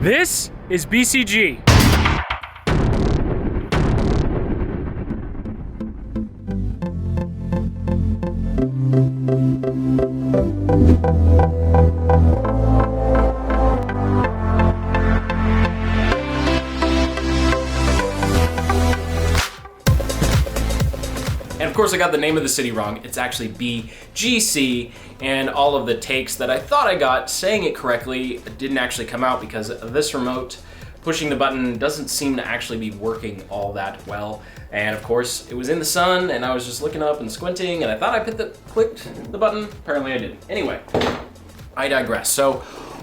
This is BCG. And of course I got the name of the city wrong. It's actually BGC, and all of the takes that I thought I got saying it correctly didn't actually come out because this remote pushing the button doesn't seem to actually be working all that well. And of course it was in the sun and I was just looking up and squinting and I thought I clicked the button. Apparently I didn't. Anyway, I digress. So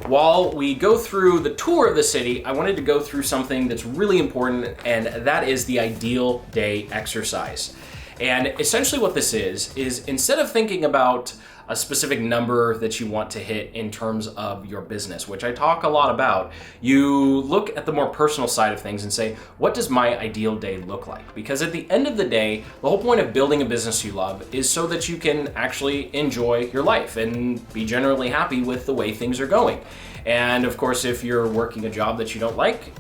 while we go through the tour of the city, I wanted to go through something that's really important, and that is the ideal day exercise. And essentially what this is instead of thinking about a specific number that you want to hit in terms of your business, which I talk a lot about, you look at the more personal side of things and say, what does my ideal day look like? Because at the end of the day, the whole point of building a business you love is so that you can actually enjoy your life and be generally happy with the way things are going. And of course, if you're working a job that you don't like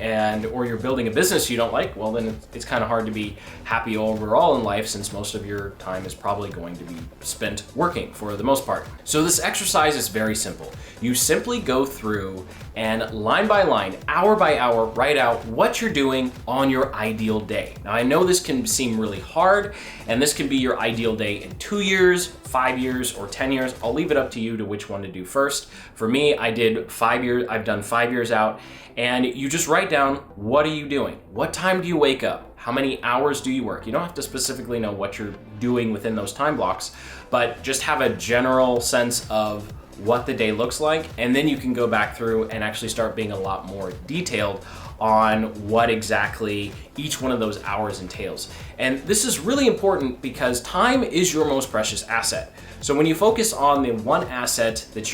or you're building a business you don't like, well then it's kind of hard to be happy overall in life, since most of your time is probably going to be spent working for the most part. So this exercise is very simple. You simply go through and line by line, hour by hour, write out what you're doing on your ideal day. Now I know this can seem really hard, and this can be your ideal day in 2 years, 5 years, or 10 years. I'll leave it up to you to which one to do first. For me, I did 5 years. I've done 5 years out, and you just write down, what are you doing? What time do you wake up? How many hours do you work? You don't have to specifically know what you're doing within those time blocks, but just have a general sense of what the day looks like, and then you can go back through and actually start being a lot more detailed on what exactly each one of those hours entails. And this is really important because time is your most precious asset. So when you focus on the one asset that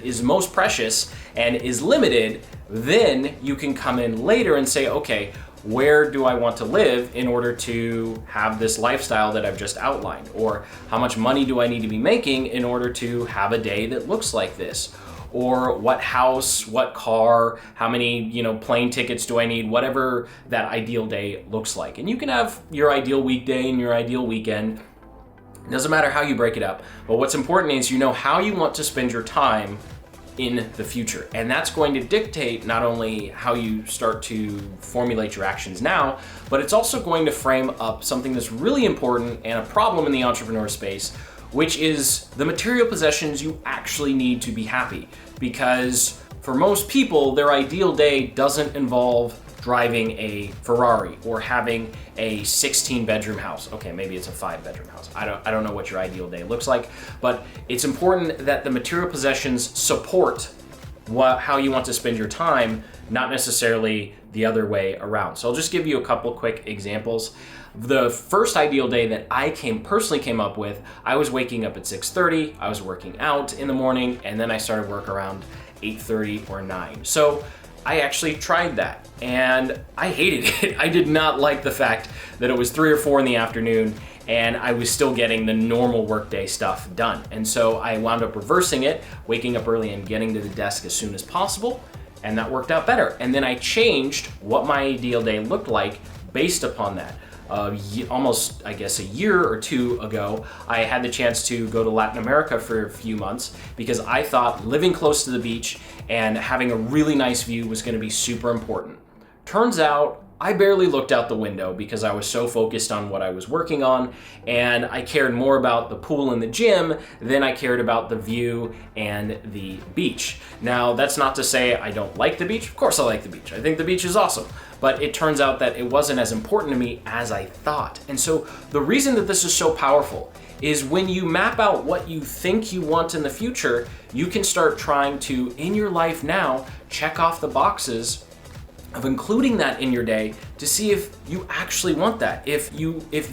is most precious and is limited, then you can come in later and say, okay, where do I want to live in order to have this lifestyle that I've just outlined? Or how much money do I need to be making in order to have a day that looks like this? Or what house, what car, how many plane tickets do I need, whatever that ideal day looks like. And you can have your ideal weekday and your ideal weekend. It doesn't matter how you break it up, but what's important is you know how you want to spend your time in the future. And that's going to dictate not only how you start to formulate your actions now, but it's also going to frame up something that's really important and a problem in the entrepreneur space, which is the material possessions you actually need to be happy. Because for most people, their ideal day doesn't involve driving a Ferrari or having a 16-bedroom house. Okay, maybe it's a 5-bedroom house. I don't know what your ideal day looks like, but it's important that the material possessions support how you want to spend your time, not necessarily the other way around. So I'll just give you a couple quick examples. The first ideal day that I personally came up with, I was waking up at 6:30, I was working out in the morning, and then I started work around 8:30 or 9. So I actually tried that and I hated it. I did not like the fact that it was 3 or 4 in the afternoon and I was still getting the normal workday stuff done. And so I wound up reversing it, waking up early and getting to the desk as soon as possible, and that worked out better. And then I changed what my ideal day looked like based upon that. Almost, I guess, a year or two ago, I had the chance to go to Latin America for a few months because I thought living close to the beach and having a really nice view was going to be super important. Turns out I barely looked out the window because I was so focused on what I was working on, and I cared more about the pool and the gym than I cared about the view and the beach. Now, that's not to say I don't like the beach. Of course I like the beach. I think the beach is awesome. But it turns out that it wasn't as important to me as I thought. And so the reason that this is so powerful is when you map out what you think you want in the future, you can start trying to, in your life now, check off the boxes of including that in your day to see if you actually want that, if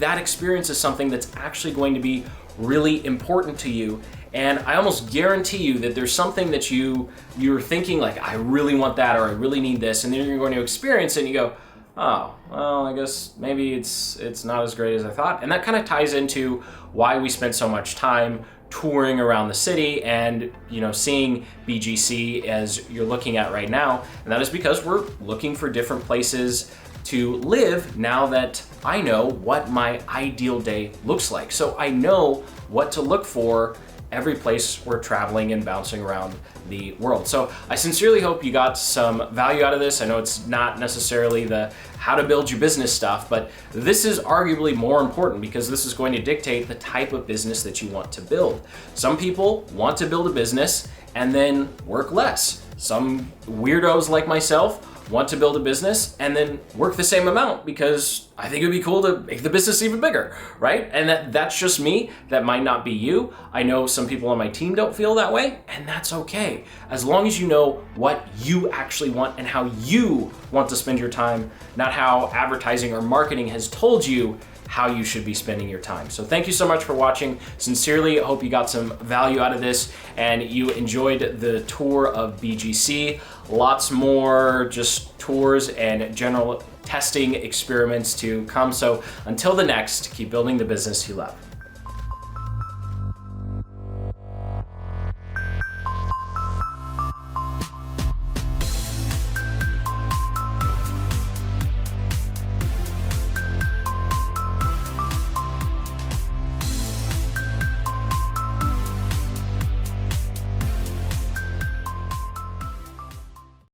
that experience is something that's actually going to be really important to you. And I almost guarantee you that there's something that you're thinking like, I really want that, or I really need this, and then you're going to experience it and you go, oh, well, I guess maybe it's not as great as I thought. And that kind of ties into why we spend so much time touring around the city and, seeing BGC as you're looking at right now. And that is because we're looking for different places to live now that I know what my ideal day looks like. So I know what to look for every place we're traveling and bouncing around the world. So I sincerely hope you got some value out of this. I know it's not necessarily the how to build your business stuff, but this is arguably more important because this is going to dictate the type of business that you want to build. Some people want to build a business and then work less. Some weirdos like myself want to build a business and then work the same amount because I think it would be cool to make the business even bigger, right? And that's just me. That might not be you. I know some people on my team don't feel that way, and that's okay. As long as you know what you actually want and how you want to spend your time, not how advertising or marketing has told you how you should be spending your time. So thank you so much for watching. Sincerely, I hope you got some value out of this and you enjoyed the tour of BGC. Lots more just tours and general testing experiments to come. So until the next, keep building the business you love.